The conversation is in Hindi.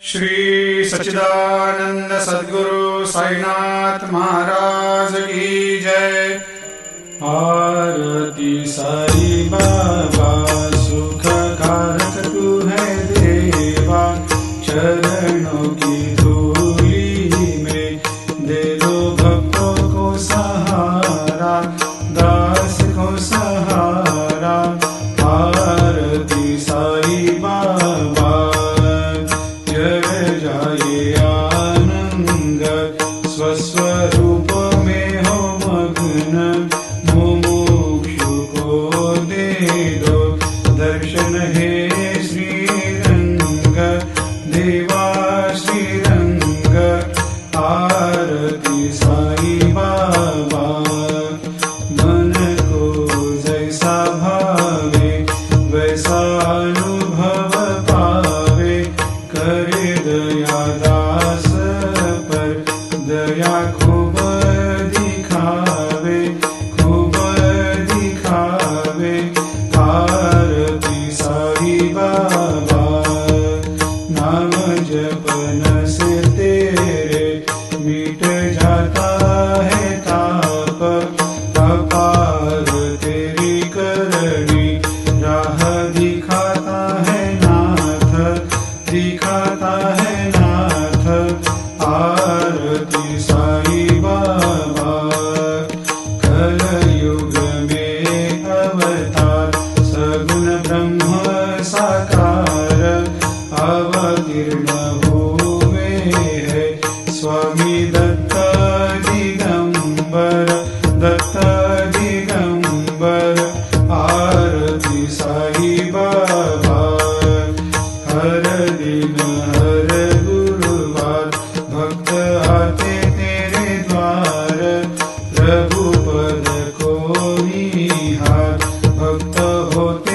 श्री सच्चिदानंद सद्गुरु साईनाथ महाराज की जय। आरती साई बाबा सुख कारक तू है देवा, चरणों की धूली में दे दो भक्तों को सहारा, दास को सहारा। आरती साई बाबा जय जाए आनंद, स्वस्वरूप में हो मग्न, मुमुक्षु को दे दो दर्शन हे श्रीरंग, देवा श्रीरंग। आरती साई बाबा मन को जैसा भावे वैसा अनुभव पावे, करे दया दास पर दया खूब दिखावे, खूब दिखावे। आरती साई बाबा नाम जपन से तेरे मिट जाता है ताप, अपार तेरी करनी राह दिखाता है नाथ, दिखाता है नाथ। आरती साई बाबा कलयुग में अवतार, सगुण ब्रह्म साकार अवतीर्ण हुए है स्वामी दत्त दिगंबर, दत्त दिगंबर। आरती साई बाबा हर दिन हर गुरुवार भक्त आते तेरे द्वार, रघुपद को निहार भक्त होते